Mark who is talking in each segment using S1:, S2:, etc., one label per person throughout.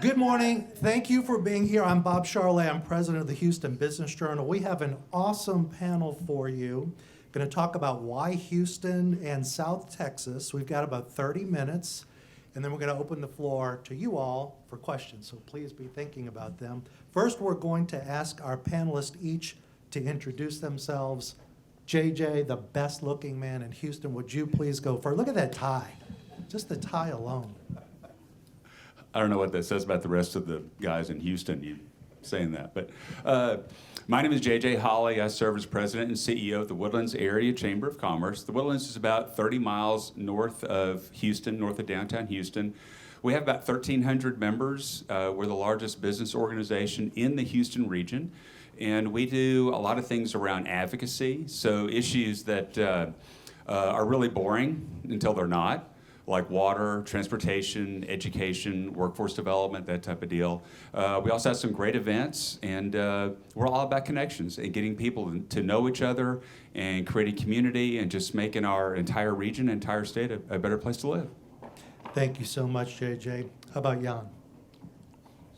S1: Good morning. Thank you for being here. I'm Bob Charlet. I'm president of the Houston Business Journal. We have an awesome panel for you. Going to talk about why Houston and South Texas. We've got about 30 minutes, and then we're going to open the floor to you all for questions, so please be thinking about them. First, we're going to ask our panelists each to introduce themselves. JJ, the best-looking man in Houston, would you please go first? Look at that tie. Just the tie alone.
S2: I don't know what that says about the rest of the guys in Houston, you saying that. But my name is JJ Hollie. I serve as president and CEO of the Woodlands Area Chamber of Commerce. The Woodlands is about 30 miles north of Houston, north of downtown Houston. We have about 1,300 members. We're the largest business organization in the Houston region. And we do a lot of things around advocacy, so issues that are really boring until they're not, like water, transportation, education, workforce development, that type of deal. We also have some great events, and we're all about connections and getting people to know each other and creating community and just making our entire region, entire state a better place to live.
S1: Thank you so much, JJ. How about Jan?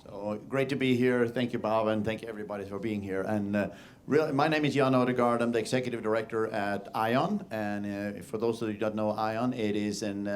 S3: So great to be here. Thank you, Bob, and thank you, everybody, for being here. And my name is Jan Odegard. I'm the executive director at ION. And for those of you who don't know ION, it is an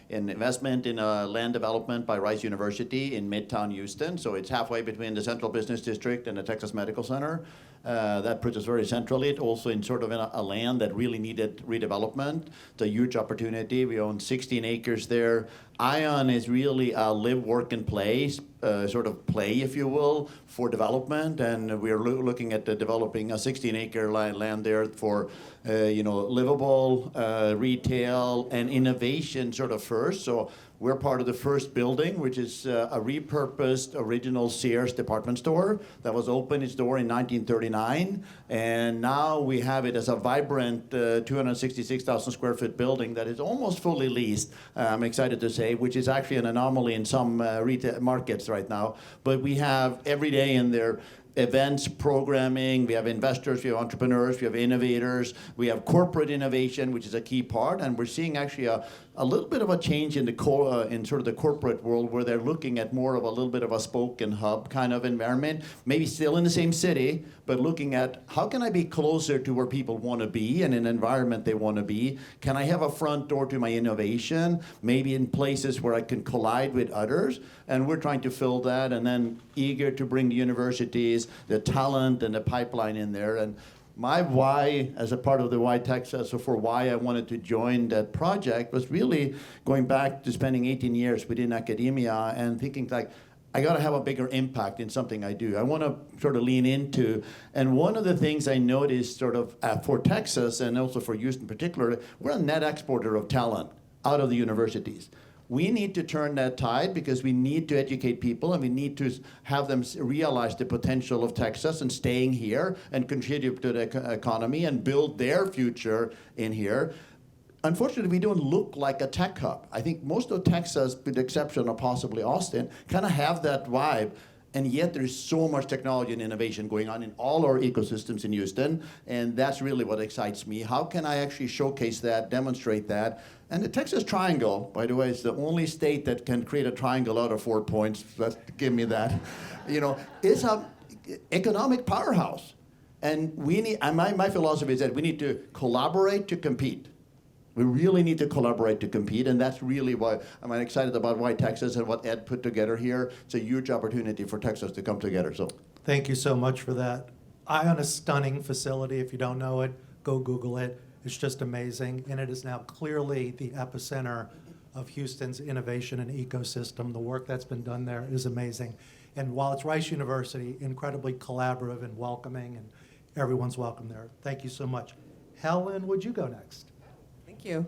S3: investment in land development by Rice University in Midtown Houston. So it's halfway between the Central Business District and the Texas Medical Center. That puts us very centrally. It also in sort of a land that really needed redevelopment. It's a huge opportunity. We own 16 acres there. ION is really a live, work, and play, sort of play, if you will, for development. And we're looking at developing a 16-acre land there for, livable, retail, and innovation sort of first. So we're part of the first building, which is a repurposed original Sears department store that was opened its door in 1939. And now we have it as a vibrant 266,000 square foot building that is almost fully leased, I'm excited to say, which is actually an anomaly in some retail markets right now. But we have every day in there events, programming, we have investors, we have entrepreneurs, we have innovators, we have corporate innovation, which is a key part, and we're seeing actually a little bit of a change in in sort of the corporate world where they're looking at more of a little bit of a spoke and hub kind of environment, maybe still in the same city, but looking at how can I be closer to where people want to be and an environment they want to be? Can I have a front door to my innovation, maybe in places where I can collide with others? And we're trying to fill that, and then eager to bring the universities, the talent, and the pipeline in there. And my why, as a part of the YTexas, so for why I wanted to join that project, was really going back to spending 18 years within academia and thinking like, I got to have a bigger impact in something I do. I want to sort of lean into, and one of the things I noticed sort of for Texas and also for Houston in particular, we're a net exporter of talent out of the universities. We need to turn that tide because we need to educate people and we need to have them realize the potential of Texas and staying here and contribute to the economy and build their future in here. Unfortunately, we don't look like a tech hub. I think most of Texas, with the exception of possibly Austin, kind of have that vibe. And yet there's so much technology and innovation going on in all our ecosystems in Houston, and that's really what excites me. How can I actually showcase that, demonstrate that? And the Texas Triangle, by the way, is the only state that can create a triangle out of 4 points. Give me that. It's an economic powerhouse. And we need, and my philosophy is that we need to collaborate to compete. We really need to collaborate to compete, and that's really why I'm excited about YTexas and what Ed put together here. It's a huge opportunity for Texas to come together. So,
S1: thank you so much for that. ION is a stunning facility. If you don't know it, go Google it. It's just amazing, and it is now clearly the epicenter of Houston's innovation and ecosystem. The work that's been done there is amazing. And while it's Rice University, incredibly collaborative and welcoming, and everyone's welcome there. Thank you so much. Helen, would you go next?
S4: Thank you.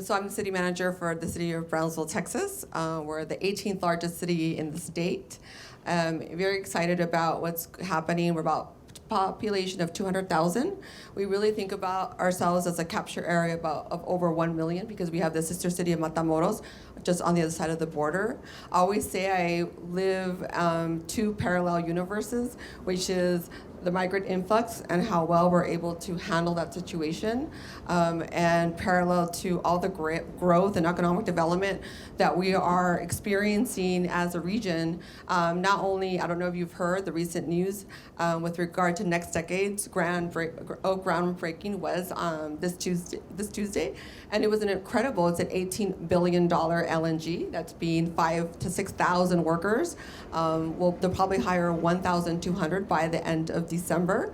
S4: So I'm the city manager for the city of Brownsville, Texas. We're the 18th largest city in the state. Very excited about what's happening. We're about population of 200,000. We really think about ourselves as a capture area of over 1 million because we have the sister city of Matamoros just on the other side of the border. I always say I live two parallel universes, which is the migrant influx and how well we're able to handle that situation, and parallel to all the growth and economic development that we are experiencing as a region. Not only, I don't know if you've heard the recent news with regard to next decade's groundbreaking was this Tuesday, and it was an incredible. It's an $18 billion LNG that's being 5,000 to 6,000 workers. They'll probably hire 1,200 by the end of December.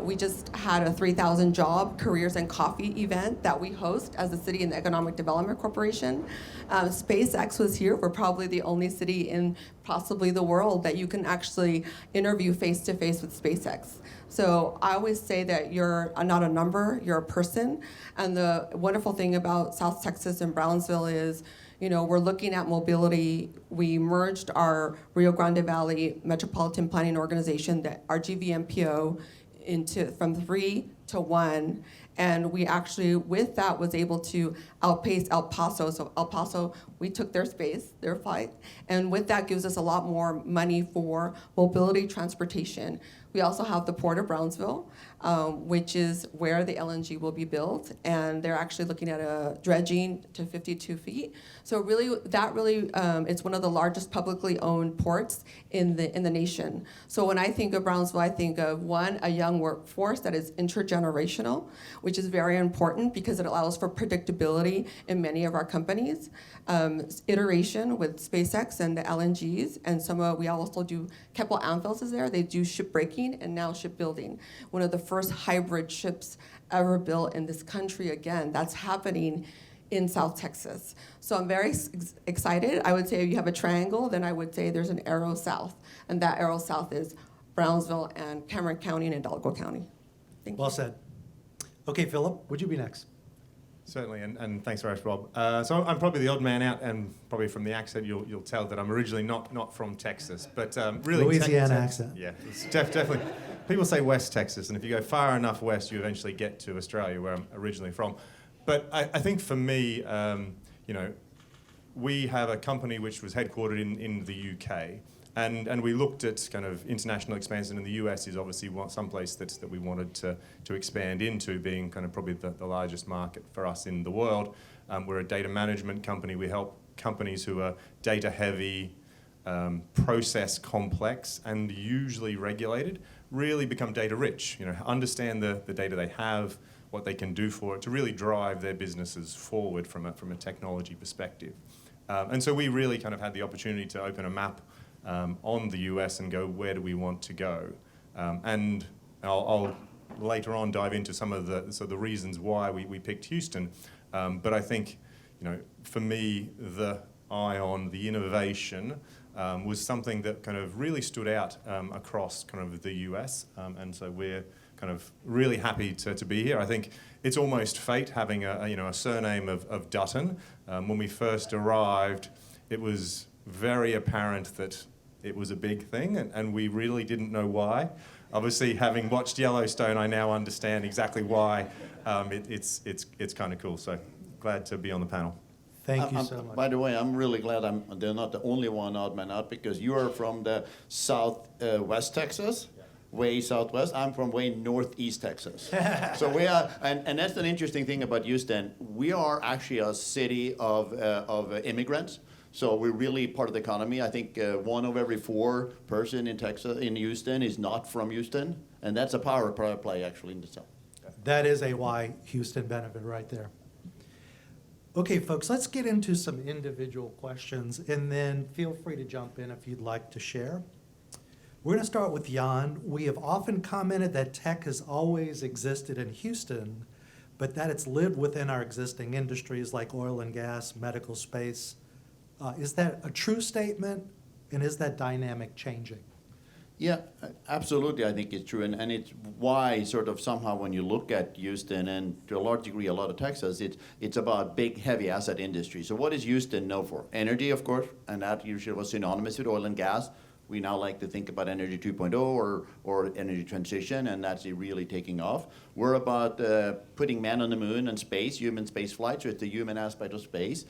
S4: We just had a 3,000 job careers and coffee event that we host as a city and Economic Development Corporation. SpaceX was here. We're probably the only city in possibly the world that you can actually interview face to face with SpaceX. So I always say that you're not a number, you're a person. And the wonderful thing about South Texas and Brownsville is, we're looking at mobility. We merged our Rio Grande Valley Metropolitan Planning Organization, our GVMPO, from 3 to 1. And we actually, with that, was able to outpace El Paso. So El Paso, we took their space, their flight, and with that gives us a lot more money for mobility transportation. We also have the Port of Brownsville, which is where the LNG will be built, and they're actually looking at a dredging to 52 feet. So it's one of the largest publicly owned ports in the nation. So when I think of Brownsville, I think of a young workforce that is intergenerational, which is very important because it allows for predictability in many of our companies. Iteration with SpaceX and the LNGs, and we also do, Keppel AmFels is there. They do shipbreaking and now shipbuilding. One of the first hybrid ships ever built in this country. Again, that's happening in South Texas. So I'm very excited. I would say if you have a triangle, then I would say there's an arrow south, and that arrow south is Brownsville and Cameron County and Hidalgo County. Thank you.
S1: Well said. Okay, Phillip, would you be next?
S5: Certainly, and thanks very much, Bob. So I'm probably the odd man out, and probably from the accent you'll tell that I'm originally not from Texas, but really
S1: Louisiana accent.
S5: Yeah, it's definitely. People say West Texas, and if you go far enough west, you eventually get to Australia, where I'm originally from. But I think for me, we have a company which was headquartered in the UK, and we looked at kind of international expansion, and the US is obviously some place that we wanted to expand into, being kind of probably the largest market for us in the world. We're a data management company. We help companies who are data heavy, process complex, and usually regulated, really become data rich. Understand the data they have, what they can do for it to really drive their businesses forward from a technology perspective. And so we really kind of had the opportunity to open a map on the US and go, where do we want to go? And I'll later on dive into some of the reasons why we picked Houston. But I think, for me, the ION, the innovation, was something that kind of really stood out across kind of the US. And so we're kind of really happy to be here. I think it's almost fate having a surname of Dutton. When we first arrived, it was very apparent that it was a big thing, and we really didn't know why. Obviously, having watched Yellowstone, I now understand exactly why. It's kind of cool. So glad to be on the panel.
S1: Thank you so much.
S3: By the way, I'm really glad they're not the only one odd man out, because you are from the West Texas. Way southwest. I'm from way northeast Texas. So we are, and that's an interesting thing about Houston. We are actually a city of immigrants. So we're really part of the economy. I think 1 of every 4 person in Houston is not from Houston, and that's a power play actually in itself.
S1: That is a why Houston benefit right there. Okay, folks, let's get into some individual questions, and then feel free to jump in if you'd like to share. We're going to start with Jan. We have often commented that tech has always existed in Houston, but that it's lived within our existing industries like oil and gas, medical space. Is that a true statement, and is that dynamic changing?
S3: Yeah, absolutely. I think it's true, and it's why sort of somehow when you look at Houston and to a large degree a lot of Texas, it's about big, heavy asset industry. So what is Houston known for? Energy, of course, and that usually was synonymous with oil and gas. We now like to think about Energy 2.0 or energy transition, and that's really taking off. We're about putting man on the moon and space, human space flight, so it's the human aspect of space.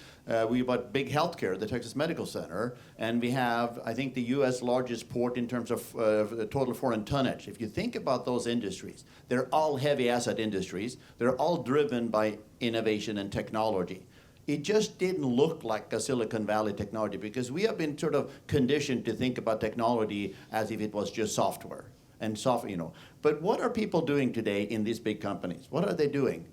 S3: We've got big healthcare, the Texas Medical Center, and we have, I think, the U.S. largest port in terms of total foreign tonnage. If you think about those industries, they're all heavy asset industries. They're all driven by innovation and technology. It just didn't look like a Silicon Valley technology because we have been sort of conditioned to think about technology as if it was just software and software, you know. But what are people doing today in these big companies? What are they doing?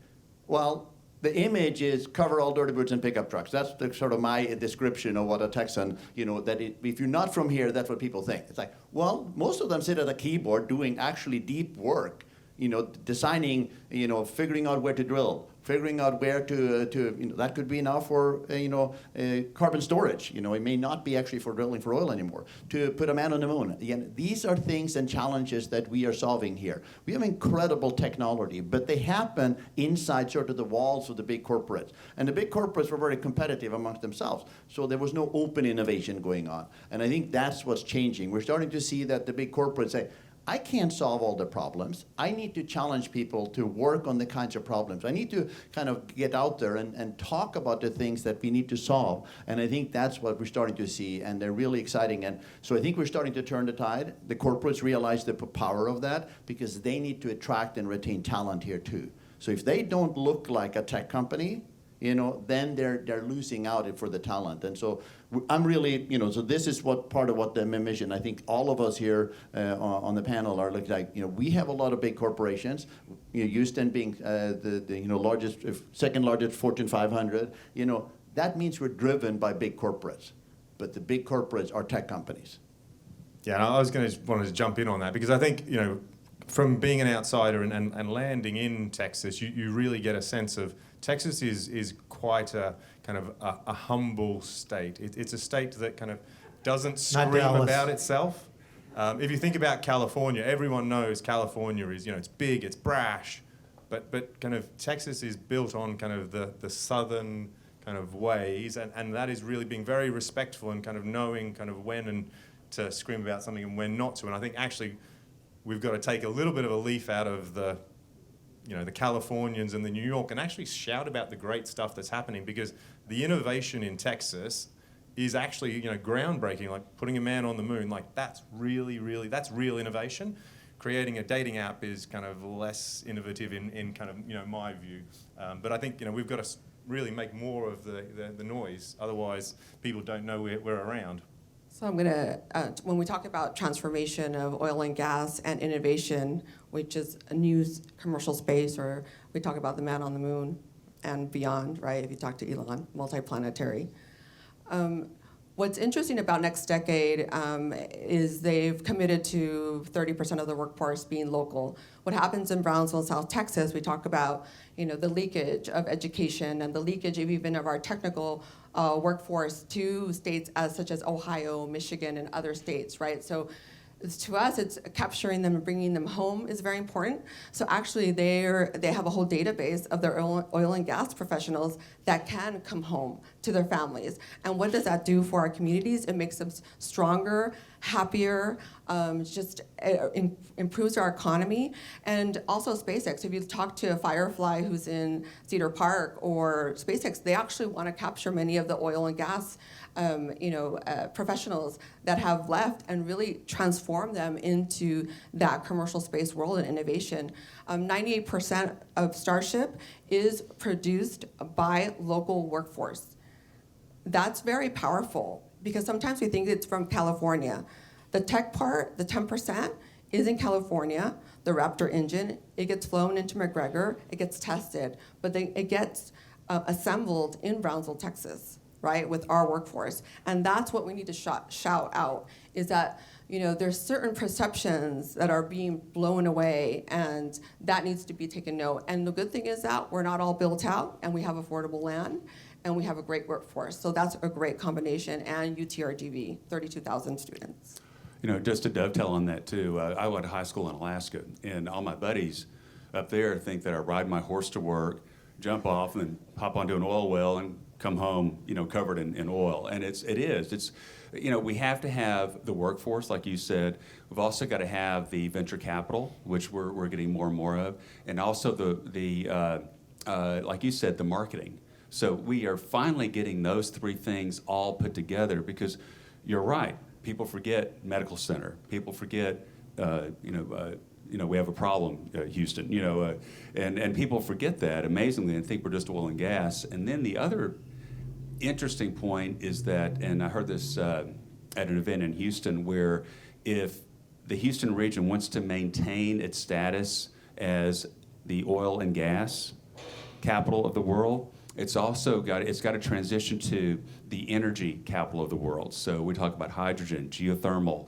S3: Well, the image is cover all dirty boots and pickup trucks. That's the sort of my description of what a Texan, you know, that if you're not from here, that's what people think. It's like, well, most of them sit at a keyboard doing actually deep work, you know, designing, you know, figuring out where to drill, figuring out where to you know, that could be now for, carbon storage. You know, it may not be actually for drilling for oil anymore. To put a man on the moon. Again, these are things and challenges that we are solving here. We have incredible technology, but they happen inside sort of the walls of the big corporates. And the big corporates were very competitive amongst themselves. So there was no open innovation going on. And I think that's what's changing. We're starting to see that the big corporates say, I can't solve all the problems. I need to challenge people to work on the kinds of problems. I need to kind of get out there and talk about the things that we need to solve. And I think that's what we're starting to see, and they're really exciting. And so I think we're starting to turn the tide. The corporates realize the power of that because they need to attract and retain talent here too. So if they don't look like a tech company, you know, then they're losing out for the talent. And so I'm really, you know, so this is what part of what the mission. I think all of us here on the panel are like, you know, we have a lot of big corporations. You know, Houston being the you know largest, second largest Fortune 500. You know, that means we're driven by big corporates, but the big corporates are tech companies.
S5: Yeah, and I was wanted to jump in on that because I think, you know, from being an outsider and landing in Texas, you really get a sense of Texas is quite a kind of a humble state. It's a state that kind of doesn't scream about itself. If you think about California, everyone knows California is, you know, it's big, it's brash, but kind of Texas is built on kind of the southern kind of ways, and that is really being very respectful and kind of knowing kind of when and to scream about something and when not to. And I think actually we've got to take a little bit of a leaf out of the Californians and the New York and actually shout about the great stuff that's happening, because the innovation in Texas is actually, you know, groundbreaking, like putting a man on the moon. Like that's that's real innovation. Creating a dating app is kind of less innovative in kind of, you know, my view. But I think, you know, we've got to really make more of the noise. Otherwise, people don't know we're around.
S4: So I'm going to, when we talk about transformation of oil and gas and innovation, which is a new commercial space, or we talk about the man on the moon and beyond, right? If you talk to Elon, multiplanetary. What's interesting about next decade is they've committed to 30% of the workforce being local. What happens in Brownsville, South Texas, we talk about, you know, the leakage of education and the leakage of even of our technical workforce to states such as Ohio, Michigan, and other states, right? So to us, it's capturing them and bringing them home is very important. So actually, they have a whole database of their oil and gas professionals that can come home to their families. And what does that do for our communities? It makes them stronger, happier, improves our economy. And also SpaceX, if you talk to a Firefly who's in Cedar Park or SpaceX, they actually want to capture many of the oil and gas professionals that have left and really transform them into that commercial space world and innovation. 98% of Starship is produced by local workforce. That's very powerful because sometimes we think it's from California. The tech part, the 10%, is in California. The Raptor engine, it gets flown into McGregor, it gets tested, but then it gets assembled in Brownsville, Texas, right, with our workforce. And that's what we need to shout out, is that, you know, there's certain perceptions that are being blown away, and that needs to be taken note. And the good thing is that we're not all built out, and we have affordable land, and we have a great workforce. So that's a great combination, and UTRGV, 32,000 students.
S2: You know, just to dovetail on that too, I went to high school in Alaska, and all my buddies up there think that I ride my horse to work, jump off, and then hop onto an oil well and come home, covered in oil. And it is. It's, we have to have the workforce, like you said. We've also got to have the venture capital, which we're getting more and more of, and also the like you said, the marketing. So we are finally getting those three things all put together, because you're right. People forget medical center. People forget, we have a problem, Houston, and people forget that amazingly and think we're just oil and gas. And then the other interesting point is that, and I heard this at an event in Houston, where if the Houston region wants to maintain its status as the oil and gas capital of the world, it's got to transition to the energy capital of the world. So we talk about hydrogen, geothermal,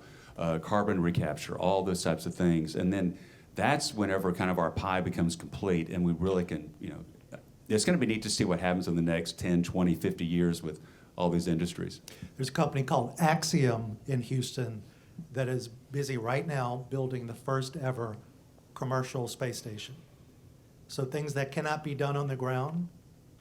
S2: carbon recapture, all those types of things. And then that's whenever kind of our pie becomes complete, and we really can, it's going to be neat to see what happens in the next 10, 20, 50 years with all these industries.
S1: There's a company called Axiom in Houston that is busy right now building the first ever commercial space station. So things that cannot be done on the ground,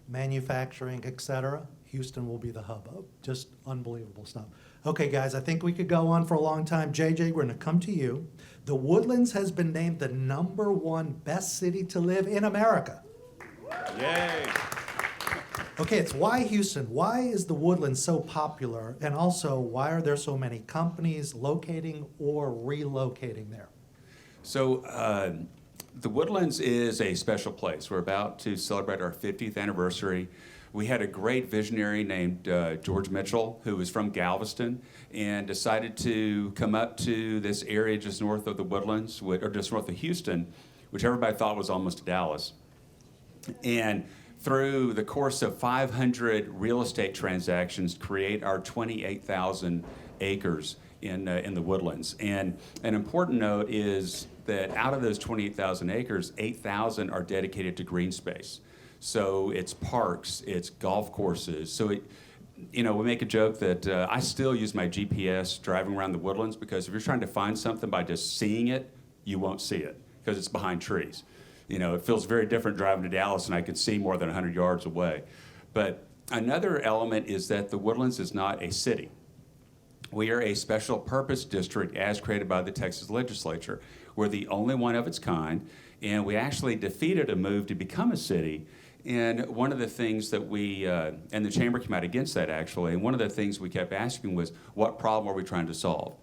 S1: manufacturing, et cetera, Houston will be the hub of. Just unbelievable stuff. Okay, guys, I think we could go on for a long time. JJ, we're going to come to you. The Woodlands has been named the #1 best city to live in America.
S2: Yay!
S1: Okay, it's why Houston? Why is the Woodlands so popular? And also, why are there so many companies locating or relocating there?
S2: So the Woodlands is a special place. We're about to celebrate our 50th anniversary. We had a great visionary named George Mitchell, who was from Galveston, and decided to come up to this area just north of the Woodlands, or just north of Houston, which everybody thought was almost Dallas. And through the course of 500 real estate transactions, create our 28,000 acres in the Woodlands. And an important note is that out of those 28,000 acres, 8,000 are dedicated to green space. So it's parks, it's golf courses. So we make a joke that I still use my GPS driving around the Woodlands, because if you're trying to find something by just seeing it, you won't see it because it's behind trees. It feels very different driving to Dallas, and I can see more than 100 yards away. But another element is that the Woodlands is not a city. We are a special purpose district as created by the Texas legislature. We're the only one of its kind, and we actually defeated a move to become a city. And one of the things that and the chamber came out against that actually, and one of the things we kept asking was, what problem are we trying to solve?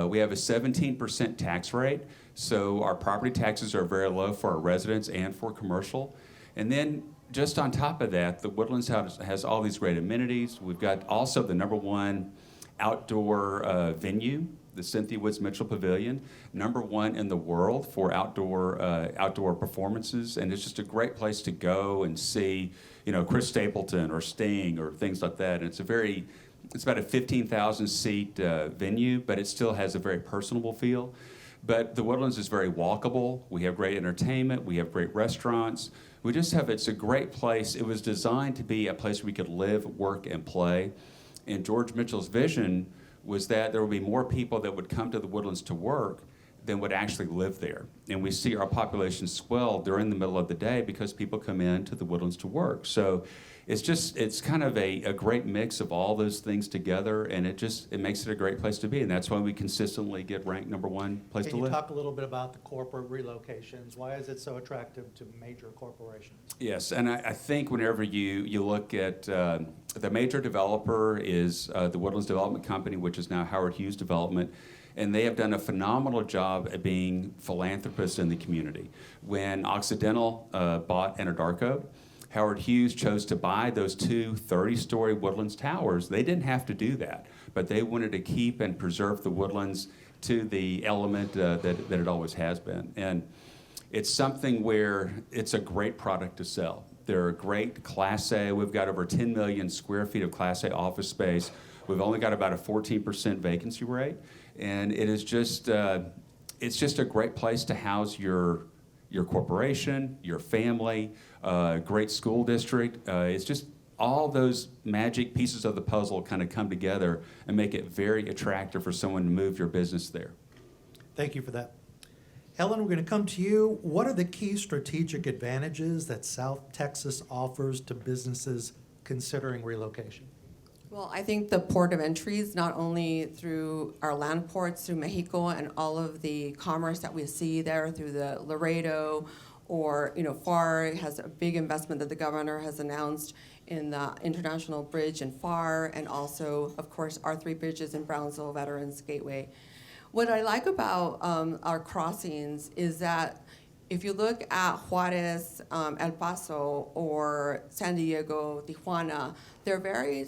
S2: We have a 17% tax rate, so our property taxes are very low for our residents and for commercial. And then just on top of that, the Woodlands has all these great amenities. We've got also the #1 outdoor venue, the Cynthia Woods Mitchell Pavilion, #1 in the world for outdoor performances, and it's just a great place to go and see, Chris Stapleton or Sting or things like that. And it's about a 15,000 seat venue, but it still has a very personable feel. But the Woodlands is very walkable. We have great entertainment. We have great restaurants. It's a great place. It was designed to be a place where we could live, work, and play. And George Mitchell's vision was that there would be more people that would come to the Woodlands to work than would actually live there. And we see our population swell during the middle of the day because people come in to the Woodlands to work. So it's kind of a great mix of all those things together, and it makes it a great place to be. And that's why we consistently get ranked #1 place to
S1: Can you
S2: live.
S1: talk a little bit about the corporate relocations? Why is it so attractive to major corporations?
S2: Yes, and I think whenever you look at the major developer is the Woodlands Development Company, which is now Howard Hughes Development, and they have done a phenomenal job at being philanthropists in the community. When Occidental bought Anadarko, Howard Hughes chose to buy those two 30-story Woodlands towers. They didn't have to do that, but they wanted to keep and preserve the Woodlands to the element that it always has been. And it's something where it's a great product to sell. They're a great Class A. We've got over 10 million square feet of Class A office space. We've only got about a 14% vacancy rate. And it's just a great place to house your corporation, your family, great school district. It's just all those magic pieces of the puzzle kind of come together and make it very attractive for someone to move your business there.
S1: Thank you for that. Helen, we're going to come to you. What are the key strategic advantages that South Texas offers to businesses considering relocation?
S4: Well, I think the port of entries, not only through our land ports, through Mexico and all of the commerce that we see there through the Laredo, or FAR has a big investment that the governor has announced in the International Bridge in FAR, and also, of course, our 3 bridges in Brownsville, Veterans Gateway. What I like about our crossings is that if you look at Juarez, El Paso, or San Diego, Tijuana, they're very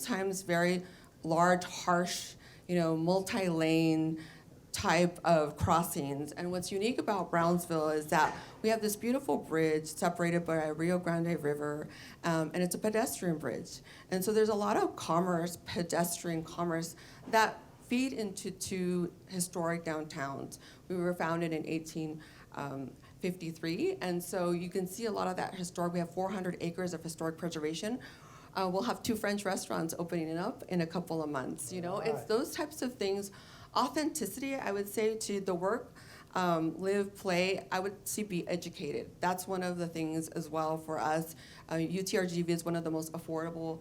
S4: large, harsh, multi-lane type of crossings. And what's unique about Brownsville is that we have this beautiful bridge separated by a Rio Grande River, and it's a pedestrian bridge. And so there's a lot of commerce, pedestrian commerce, that feed into 2 historic downtowns. We were founded in 1853, and so you can see a lot of that historic. We have 400 acres of historic preservation. We'll have 2 French restaurants opening up in a couple of months. It's those types of things. Authenticity, I would say, to the work, live, play, I would say be educated. That's one of the things as well for us. UTRGV is one of the most affordable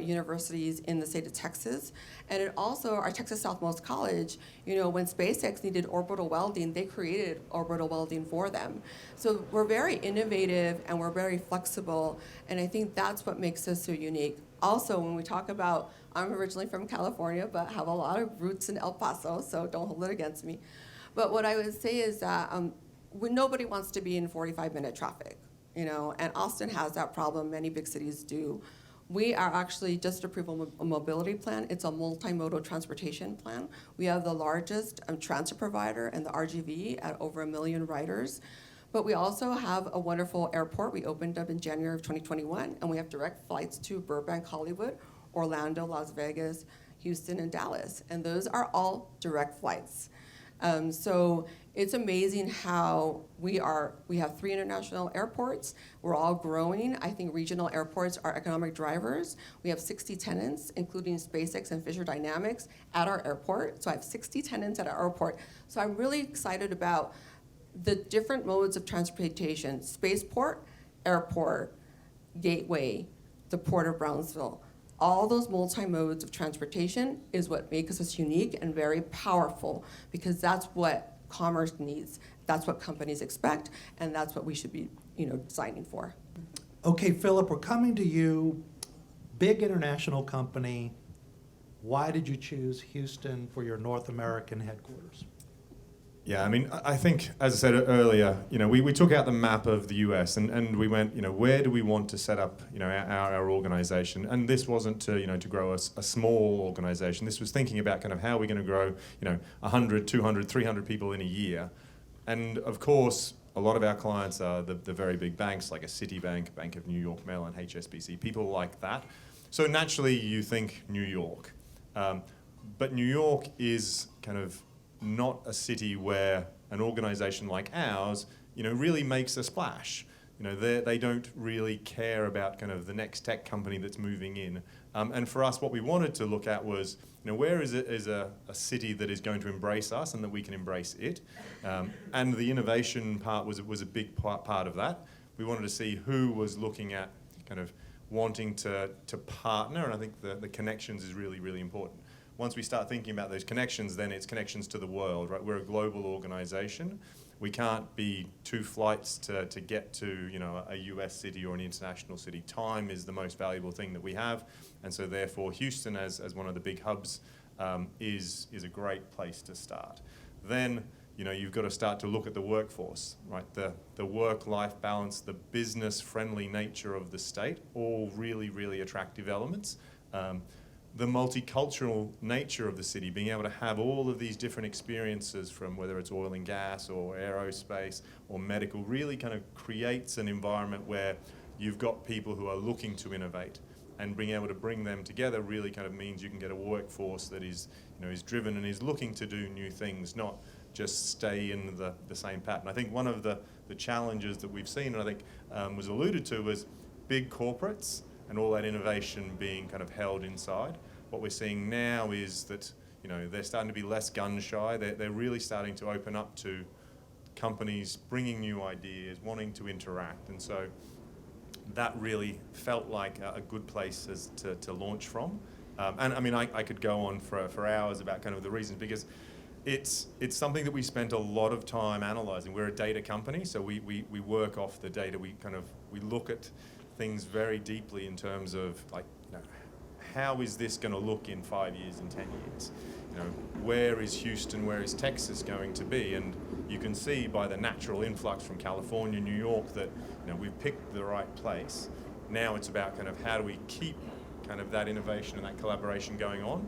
S4: universities in the state of Texas. And it also, our Texas Southmost College, when SpaceX needed orbital welding, they created orbital welding for them. So we're very innovative and we're very flexible, and I think that's what makes us so unique. Also, when we talk about, I'm originally from California, but have a lot of roots in El Paso, so don't hold it against me. But what I would say is that nobody wants to be in 45-minute traffic, and Austin has that problem. Many big cities do. We are actually just approved a mobility plan. It's a multimodal transportation plan. We have the largest transit provider in the RGV at over 1 million riders. But we also have a wonderful airport. We opened up in January of 2021, and we have direct flights to Burbank, Hollywood, Orlando, Las Vegas, Houston, and Dallas. And those are all direct flights. So it's amazing how we have 3 international airports. We're all growing. I think regional airports are economic drivers. We have 60 tenants, including SpaceX and Fisher Dynamics, at our airport. So I have 60 tenants at our airport. So I'm really excited about the different modes of transportation: spaceport, airport, gateway, the Port of Brownsville. All those multi-modes of transportation is what makes us unique and very powerful, because that's what commerce needs, that's what companies expect, and that's what we should be designing for.
S1: Okay, Phillip, we're coming to you. Big international company. Why did you choose Houston for your North American headquarters?
S5: Yeah, I think, as I said earlier, we took out the map of the US and we went, where do we want to set up, our organization? And this wasn't to grow a small organization. This was thinking about kind of how we're going to grow, 100, 200, 300 people in a year. And of course, a lot of our clients are the very big banks, like a Citibank, Bank of New York Mellon, HSBC, people like that. So naturally, you think New York. But New York is kind of not a city where an organization like ours, really makes a splash. They don't really care about kind of the next tech company that's moving in. And for us, what we wanted to look at was, where is a city that is going to embrace us and that we can embrace it? And the innovation part was a big part of that. We wanted to see who was looking at kind of wanting to partner, and I think the connections is really, really important. Once we start thinking about those connections, then it's connections to the world, right? We're a global organization. We can't be 2 flights to get to, a US city or an international city. Time is the most valuable thing that we have, and so therefore Houston, as one of the big hubs, is a great place to start. Then, you've got to start to look at the workforce, right? The work-life balance, the business-friendly nature of the state, all really, really attractive elements. The multicultural nature of the city, being able to have all of these different experiences from whether it's oil and gas or aerospace or medical, really kind of creates an environment where you've got people who are looking to innovate, and being able to bring them together really kind of means you can get a workforce that is driven and is looking to do new things, not just stay in the same pattern. I think one of the challenges that we've seen, and I think was alluded to, was big corporates and all that innovation being kind of held inside. What we're seeing now is that, they're starting to be less gun shy. They're really starting to open up to companies bringing new ideas, wanting to interact. And so that really felt like a good place to launch from. And I mean, I could go on for hours about kind of the reasons, because it's something that we spent a lot of time analyzing. We're a data company, so we work off the data. We look at things very deeply in terms of, like, how is this going to look in 5 years, in 10 years? Where is Houston, where is Texas going to be? And you can see by the natural influx from California, New York, that we've picked the right place. Now it's about kind of how do we keep kind of that innovation and that collaboration going on,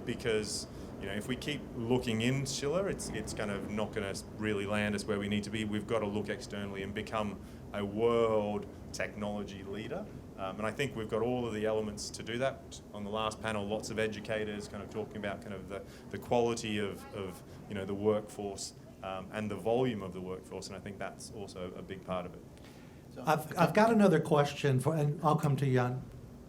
S5: because if we keep looking insular, it's kind of not going to really land us where we need to be. We've got to look externally and become a world technology leader. And I think we've got all of the elements to do that. On the last panel, lots of educators kind of talking about kind of the quality of the workforce and the volume of the workforce, and I think that's also a big part of it.
S1: I've got another question, and I'll come to you on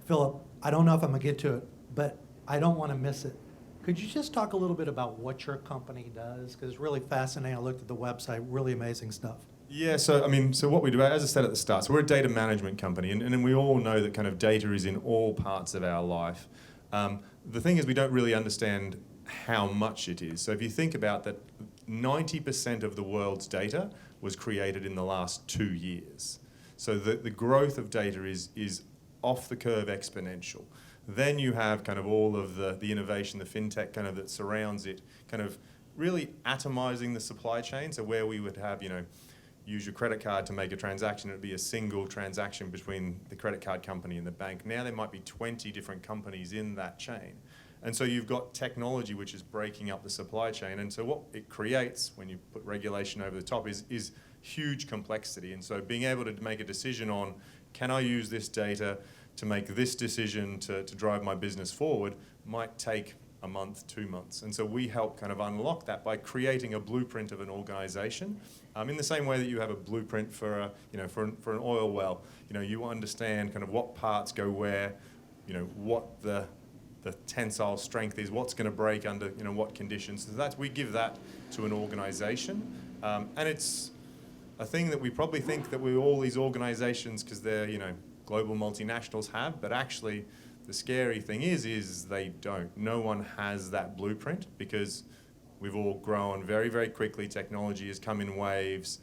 S1: Phillip. I don't know if I'm going to get to it, but I don't want to miss it. Could you just talk a little bit about what your company does? Because it's really fascinating. I looked at the website, really amazing stuff.
S5: Yeah, so what we do, as I said at the start, so we're a data management company, and we all know that kind of data is in all parts of our life. The thing is, we don't really understand how much it is. So if you think about that, 90% of the world's data was created in the last 2 years. So the growth of data is off the curve exponential. Then you have kind of all of the innovation, the fintech kind of that surrounds it, kind of really atomizing the supply chain. So where we would have, use your credit card to make a transaction, it would be a single transaction between the credit card company and the bank. Now there might be 20 different companies in that chain. And so you've got technology which is breaking up the supply chain. And so what it creates when you put regulation over the top is huge complexity. And so being able to make a decision on, can I use this data to make this decision to drive my business forward, might take a month, 2 months. And so we help kind of unlock that by creating a blueprint of an organization. In the same way that you have a blueprint for an oil well, you understand kind of what parts go where, what the tensile strength is, what's going to break under what conditions. So we give that to an organization, and it's a thing that we probably think that all these organizations, because they're global multinationals, have, but actually the scary thing is they don't. No one has that blueprint, because we've all grown very, very quickly. Technology has come in waves,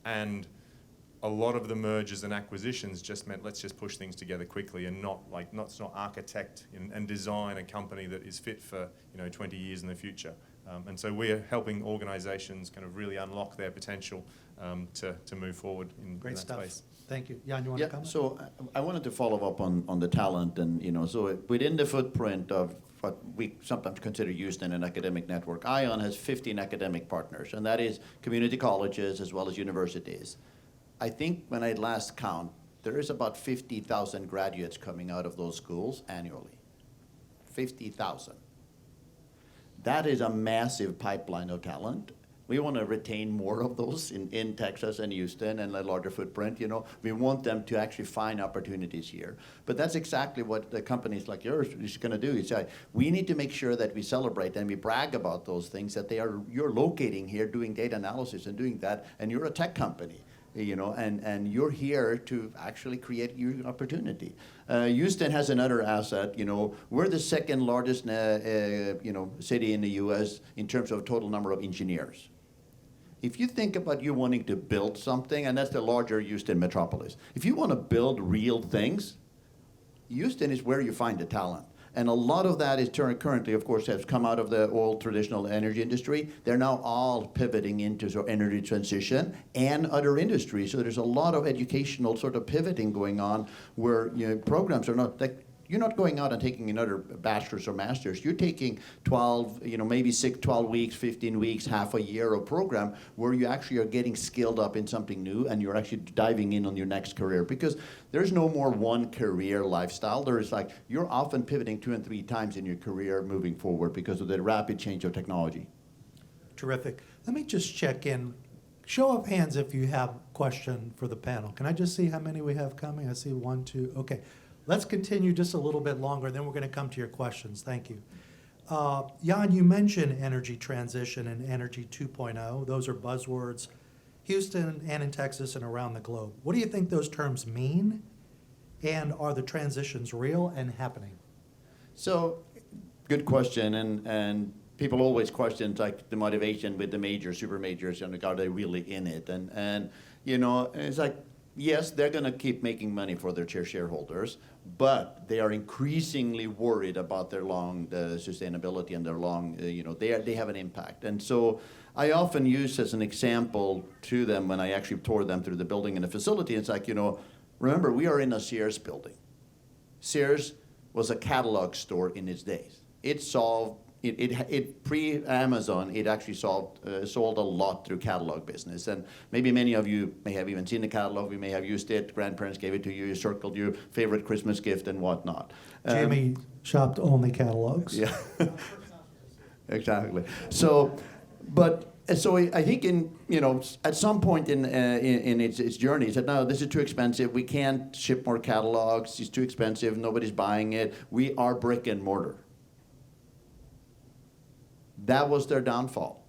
S5: and a lot of the mergers and acquisitions just meant let's just push things together quickly and not architect and design a company that is fit for 20 years in the future. And so we're helping organizations kind of really unlock their potential to move forward in
S1: Great
S5: that
S1: stuff.
S5: space.
S1: Thank you. Jan, you want to comment?
S3: So I wanted to follow up on the talent, and so within the footprint of what we sometimes consider Houston an academic network, ION has 15 academic partners, and that is community colleges as well as universities. I think when I last count, there is about 50,000 graduates coming out of those schools annually. 50,000. That is a massive pipeline of talent. We want to retain more of those in Texas and Houston and a larger footprint. We want them to actually find opportunities here. But that's exactly what the companies like yours is going to do. Is we need to make sure that we celebrate and we brag about those things, that you're locating here, doing data analysis and doing that, and you're a tech company. And you're here to actually create your opportunity. Houston has another asset. We're the second largest, city in the U.S. in terms of total number of engineers. If you think about you wanting to build something, and that's the larger Houston metropolis. If you want to build real things, Houston is where you find the talent. And a lot of that is currently, of course, has come out of the old traditional energy industry. They're now all pivoting into sort of energy transition and other industries. So there's a lot of educational sort of pivoting going on where programs are not like, you're not going out and taking another bachelor's or master's. You're taking 12, maybe 12 weeks, 15 weeks, half a year of program where you actually are getting skilled up in something new and you're actually diving in on your next career. Because there's no more one career lifestyle. There is you're often pivoting 2 and 3 times in your career moving forward because of the rapid change of technology.
S1: Terrific. Let me just check in. Show of hands if you have a question for the panel. Can I just see how many we have coming? I see 1, 2. Okay. Let's continue just a little bit longer, then we're going to come to your questions. Thank you. Jan, you mentioned energy transition and energy 2.0. Those are buzzwords. Houston and in Texas and around the globe. What do you think those terms mean? And are the transitions real and happening?
S3: So, good question, and people always question like the motivation with the major, super majors, and are they really in it? And you know, it's like, yes, they're going to keep making money for their shareholders, but they are increasingly worried about their long sustainability and their long, you know, they have an impact. And so I often use as an example to them when I actually tour them through the building and the facility, it's like, you know, remember, we are in a Sears building. Sears was a catalog store in its days. It solved, it pre-Amazon, it actually sold a lot through catalog business. And maybe many of you may have even seen the catalog. We may have used it. Grandparents gave it to you. You circled your favorite Christmas gift and whatnot.
S1: Jamie shopped only catalogs.
S3: Yeah, exactly. So, so I think at some point in its journey, it said, no, this is too expensive. We can't ship more catalogs. It's too expensive. Nobody's buying it. We are brick and mortar. That was their downfall,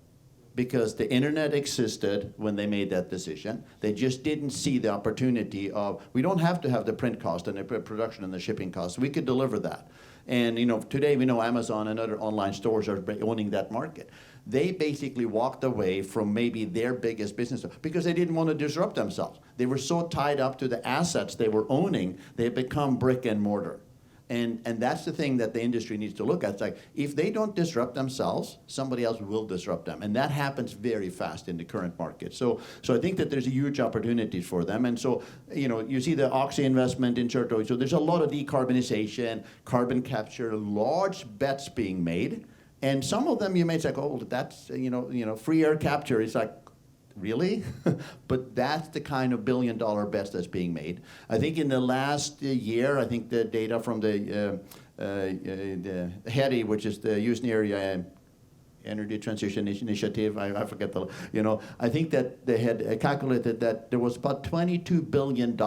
S3: because the internet existed when they made that decision. They just didn't see the opportunity of, we don't have to have the print cost and the production and the shipping cost. We could deliver that. And today we know Amazon and other online stores are owning that market. They basically walked away from maybe their biggest business because they didn't want to disrupt themselves. They were so tied up to the assets they were owning, they had become brick and mortar. And that's the thing that the industry needs to look at. It's like, if they don't disrupt themselves, somebody else will disrupt them. And that happens very fast in the current market. So I think that there's a huge opportunities for them. And so, you see the Oxy investment in Cherto. So there's a lot of decarbonization, carbon capture, large bets being made. And some of them you may say, oh, that's, free air capture. It's like, really? But that's the kind of billion-dollar bets that's being made. I think in the last year, I think the data from the HEDI, which is the Houston Area Energy Transition Initiative, I forget I think that they had calculated that there was about $22 billion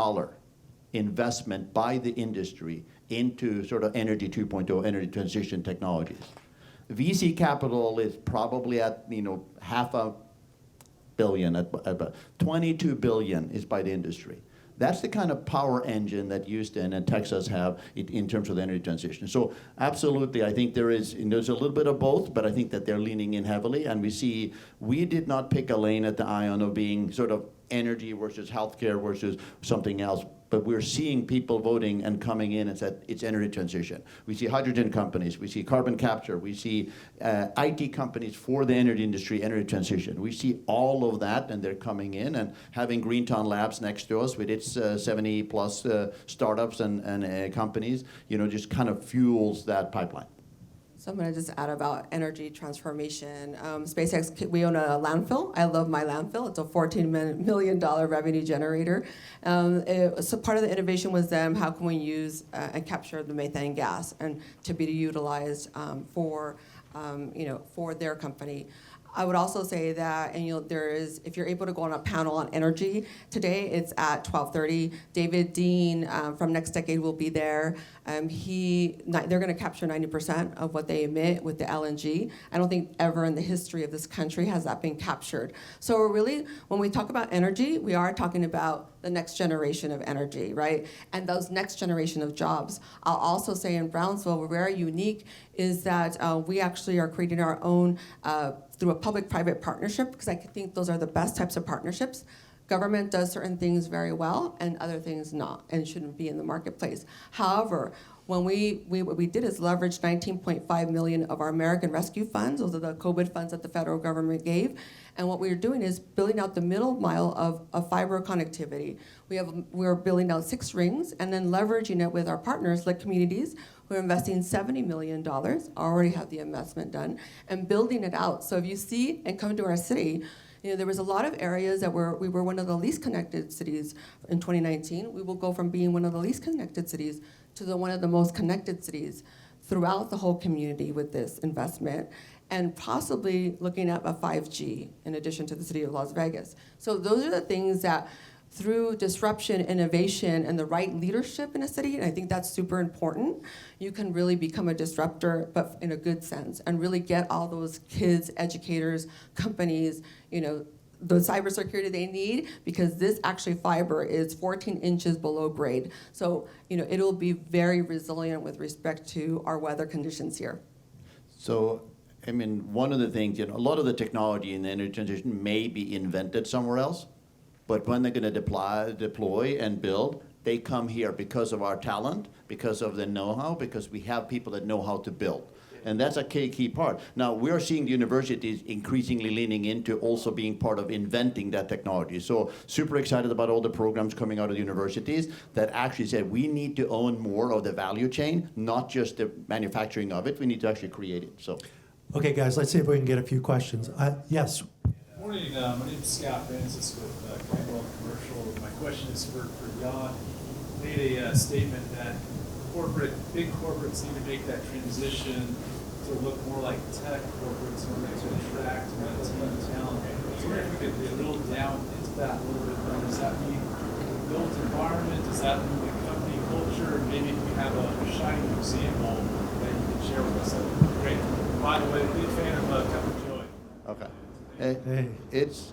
S3: investment by the industry into sort of Energy 2.0, energy transition technologies. VC capital is probably at, $500 million, about 22 billion is by the industry. That's the kind of power engine that Houston and Texas have in terms of the energy transition. So absolutely, I think there's a little bit of both, but I think that they're leaning in heavily. And we did not pick a lane at the ION of being sort of energy versus healthcare versus something else. But we're seeing people voting and coming in and said it's energy transition. We see hydrogen companies, we see carbon capture, we see IT companies for the energy industry, energy transition. We see all of that, and they're coming in, and having Greentown Labs next to us with its 70 plus startups and companies, just kind of fuels that pipeline.
S4: So I'm going to just add about energy transformation. SpaceX, we own a landfill. I love my landfill. It's a $14 million revenue generator. So part of the innovation was them, how can we use and capture the methane gas and to be utilized for their company. I would also say that, and if you're able to go on a panel on energy today, it's at 12:30. David Dean from Next Decade will be there. They're going to capture 90% of what they emit with the LNG. I don't think ever in the history of this country has that been captured. So really, when we talk about energy, we are talking about the next generation of energy, right? And those next generation of jobs. I'll also say in Brownsville, we're very unique is that we actually are creating our own through a public-private partnership, because I think those are the best types of partnerships. Government does certain things very well and other things not, and shouldn't be in the marketplace. However, when what we did is leverage 19.5 million of our American Rescue Funds. Those are the COVID funds that the federal government gave. And what we're doing is building out the middle mile of fiber connectivity. We're building out 6 rings and then leveraging it with our partners like communities. We're investing $70 million, already have the investment done, and building it out. So if you see and come to our city, there was a lot of areas that we were one of the least connected cities in 2019. We will go from being one of the least connected cities to one of the most connected cities throughout the whole community with this investment, and possibly looking at a 5G in addition to the city of Las Vegas. So those are the things that through disruption, innovation, and the right leadership in a city, and I think that's super important, you can really become a disruptor, but in a good sense, and really get all those kids, educators, companies, the cybersecurity they need, because this actually fiber is 14 inches below grade. So, it'll be very resilient with respect to our weather conditions here.
S3: So, I mean, one of the things, a lot of the technology in the energy transition may be invented somewhere else, but when they're going to deploy and build, they come here because of our talent, because of the know-how, because we have people that know how to build. And that's a key part. Now, we're seeing the universities increasingly leaning into also being part of inventing that technology. So super excited about all the programs coming out of the universities that actually say we need to own more of the value chain, not just the manufacturing of it. We need to actually create it. So,
S1: Okay, guys, let's see if we can get a few questions. Yes.
S6: Morning, my name is Scott Francis with Commonwealth Commercial. My question is for Jan. Made a statement that big corporates need to make that transition to look more like tech corporates in order to attract and retain talent. So if we could drill down into that a little bit more. Does that mean the built environment? Does that mean the company culture? Maybe if we have a shining example that you can share with us, that would be great. By the way, big fan of Cup of Joy.
S3: okay.
S1: Hey.
S3: It's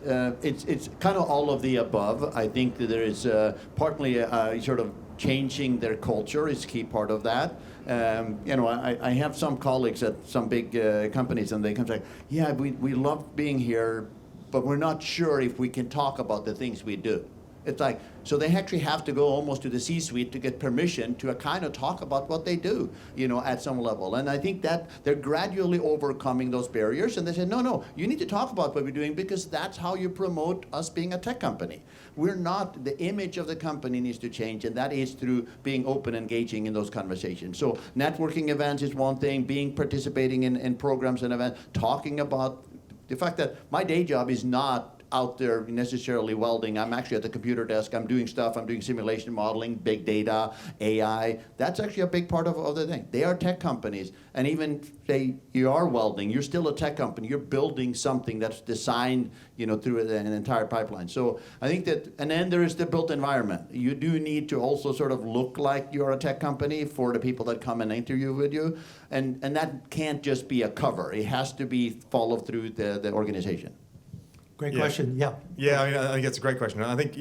S3: kind of all of the above. I think that there is partly sort of changing their culture is a key part of that. I have some colleagues at some big companies, and they come say, yeah, we love being here, but we're not sure if we can talk about the things we do. It's like, so they actually have to go almost to the C-suite to get permission to kind of talk about what they do, at some level. And I think that they're gradually overcoming those barriers. And they say, no, you need to talk about what we're doing because that's how you promote us being a tech company. We're not, the image of the company needs to change, and that is through being open, engaging in those conversations. So networking events is one thing, participating in programs and events, talking about the fact that my day job is not out there necessarily welding. I'm actually at the computer desk. I'm doing stuff. I'm doing simulation modeling, big data, AI. That's actually a big part of the thing. They are tech companies. And even say you are welding, you're still a tech company. You're building something that's designed, through an entire pipeline. So I think that, and then there is the built environment. You do need to also sort of look like you're a tech company for the people that come and interview with you. And that can't just be a cover. It has to be followed through the organization.
S1: Great question. Yeah.
S5: Yeah, I think it's a great question. I think,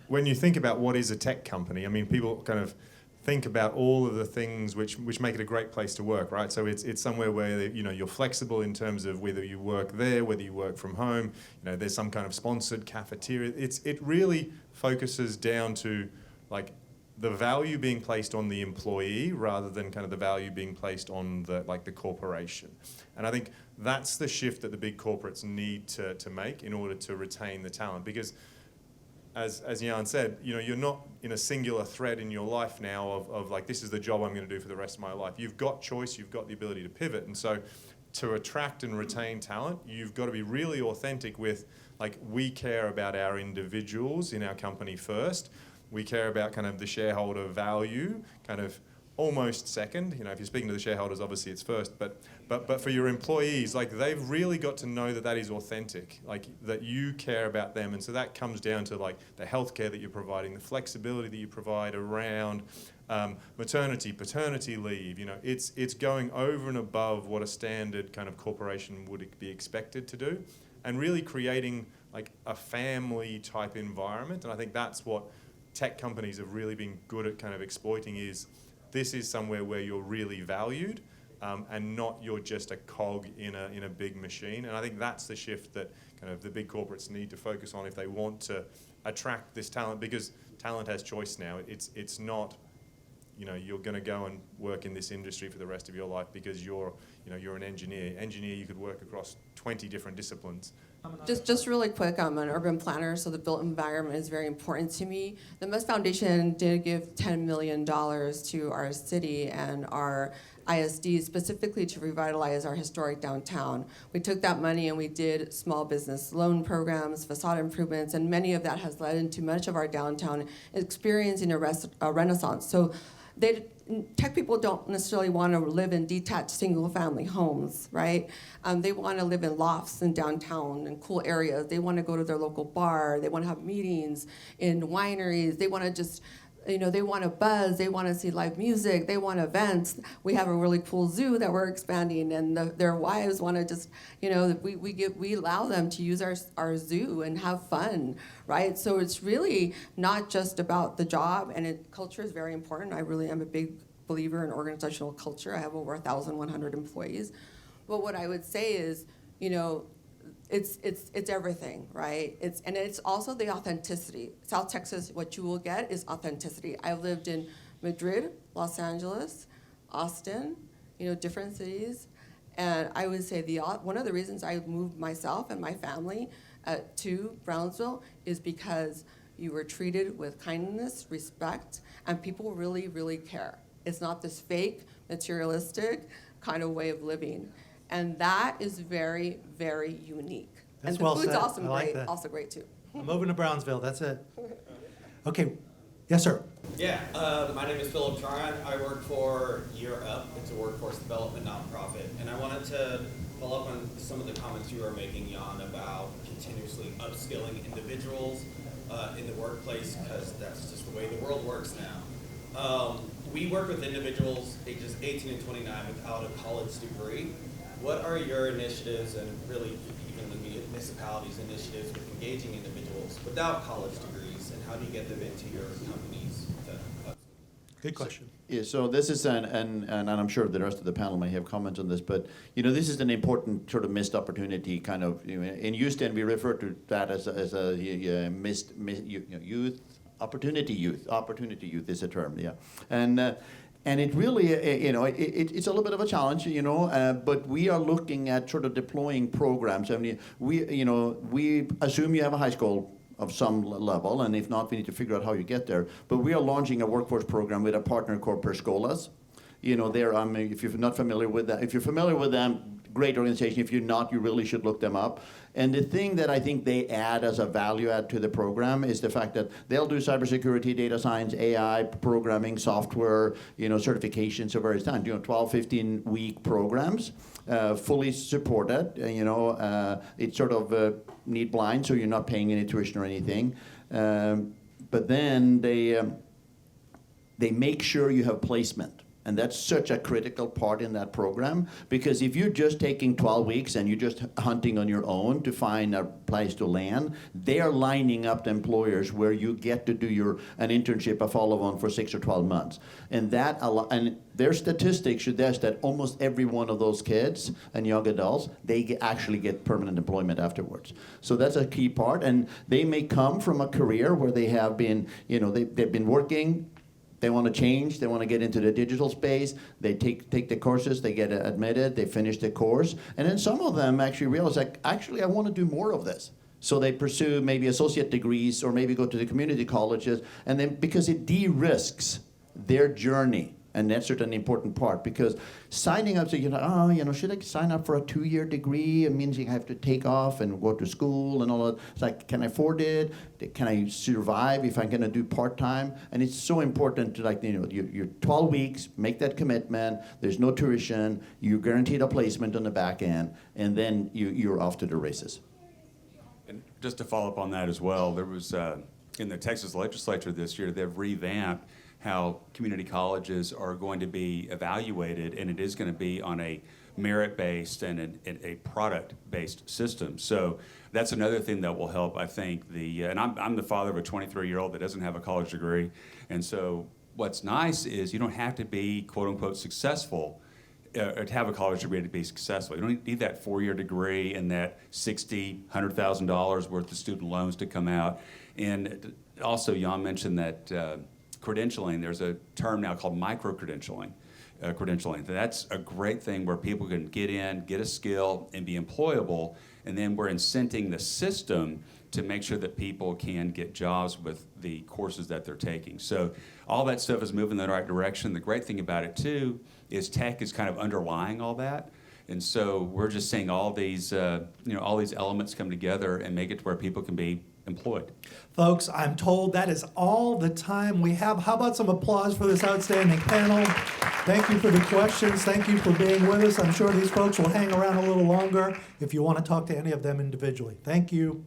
S5: when you think about what is a tech company, people kind of think about all of the things which make it a great place to work, right? So it's somewhere where, you're flexible in terms of whether you work there, whether you work from home, there's some kind of sponsored cafeteria. It really focuses down to, like, the value being placed on the employee rather than kind of the value being placed on the corporation. And I think that's the shift that the big corporates need to make in order to retain the talent. Because as Jan said, you're not in a singular thread in your life now of like, this is the job I'm going to do for the rest of my life. You've got choice, you've got the ability to pivot. And so to attract and retain talent, you've got to be really authentic with, like, we care about our individuals in our company first. We care about kind of the shareholder value, kind of almost second. If you're speaking to the shareholders, obviously it's first. But for your employees, like, they've really got to know that is authentic, like, that you care about them. And so that comes down to, like, the healthcare that you're providing, the flexibility that you provide around maternity, paternity leave. It's going over and above what a standard kind of corporation would be expected to do, and really creating, like, a family type environment. And I think that's what tech companies have really been good at kind of exploiting. Is this is somewhere where you're really valued, and not you're just a cog in a big machine. And I think that's the shift that kind of the big corporates need to focus on if they want to attract this talent, because talent has choice now. It's not, you're going to go and work in this industry for the rest of your life because you're an engineer. You could work across 20 different disciplines.
S4: Just really quick, I'm an urban planner, so the built environment is very important to me. The MES Foundation did give $10 million to our city and our ISD specifically to revitalize our historic downtown. We took that money and we did small business loan programs, facade improvements, and many of that has led into much of our downtown experiencing a renaissance. So tech people don't necessarily want to live in detached single-family homes, right? They want to live in lofts in downtown and cool areas. They want to go to their local bar. They want to have meetings in wineries. They want to just they want to buzz, they want to see live music, they want events. We have a really cool zoo that we're expanding, and their wives want to just, we allow them to use our zoo and have fun, right? So it's really not just about the job, and culture is very important. I really am a big believer in organizational culture. I have over 1,100 employees. But what I would say is, it's everything, right? It's also the authenticity. South Texas, what you will get is authenticity. I've lived in Madrid, Los Angeles, Austin, different cities, and I would say one of the reasons I moved myself and my family to Brownsville is because you were treated with kindness, respect, and people really, really care. It's not this fake, materialistic kind of way of living. And that is very, very unique.
S1: That's
S4: and the
S1: well
S4: food's
S1: said.
S4: awesome,
S1: I like
S4: great,
S1: that.
S4: also great too.
S1: I'm moving to Brownsville, that's it. Okay, yes, sir.
S7: Yeah, my name is Phillip. I work for Year Up. It's a workforce development nonprofit. And I wanted to follow up on some of the comments you were making, Jan, about continuously upskilling individuals in the workplace, because that's just the way the world works now. We work with individuals ages 18 and 29 without a college degree. What are your initiatives, and really even the municipalities' initiatives, with engaging individuals without college degrees, and how do you get them into your companies?
S1: Good question.
S3: Yeah, so this is and I'm sure the rest of the panel may have comments on this, but this is an important sort of missed opportunity. Kind of in Houston, we refer to that as a missed youth. Opportunity youth is a term, yeah, and it really, it's a little bit of a challenge, but we are looking at sort of deploying programs. I mean, we assume you have a high school of some level, and if not, we need to figure out how you get there. But we are launching a workforce program with a partner called Perscolas. If you're not familiar with that, if you're familiar with them, great organization. If you're not, you really should look them up. And the thing that I think they add as a value add to the program is the fact that they'll do cybersecurity, data science, AI, programming, software, certifications of various kinds. 12, 15-week programs, fully supported. It's sort of need blind, so you're not paying any tuition or anything. But then they make sure you have placement. And that's such a critical part in that program, because if you're just taking 12 weeks and you're just hunting on your own to find a place to land, they are lining up the employers where you get to do an internship, a follow-on for 6 or 12 months. And their statistics suggest that almost every one of those kids and young adults, they actually get permanent employment afterwards. So that's a key part. And they may come from a career where they have been, they've been working. They want to change. They want to get into the digital space. They take the courses. They get admitted. They finish the course. And then some of them actually realize, actually, I want to do more of this. So they pursue maybe associate degrees or maybe go to the community colleges. And then because it de-risks their journey. And that's certainly an important part, because signing up, so should I sign up for a 2-year degree? It means you have to take off and go to school and all that. It's like, can I afford it? Can I survive if I'm going to do part-time? And it's so important to you're 12 weeks, make that commitment. There's no tuition. You're guaranteed a placement on the back end, and then you're off to the races.
S2: And just to follow up on that as well, there was in the Texas legislature this year, they've revamped how community colleges are going to be evaluated, and it is going to be on a merit-based and a product-based system. So that's another thing that will help, I think. And I'm the father of a 23-year-old that doesn't have a college degree, and so what's nice is you don't have to be quote-unquote successful or to have a college degree to be successful. You don't need that 4-year degree and that $60,000, $100,000 worth of student loans to come out. And also, Jan mentioned that credentialing. There's a term now called micro-credentialing. That's a great thing where people can get in, get a skill, and be employable, and then we're incenting the system to make sure that people can get jobs with the courses that they're taking. So all that stuff is moving in the right direction. The great thing about it, too, is tech is kind of underlying all that. And so we're just seeing all these elements come together and make it to where people can be employed.
S1: Folks, I'm told that is all the time we have. How about some applause for this outstanding panel? Thank you for the questions. Thank you for being with us. I'm sure these folks will hang around a little longer if you want to talk to any of them individually. Thank you.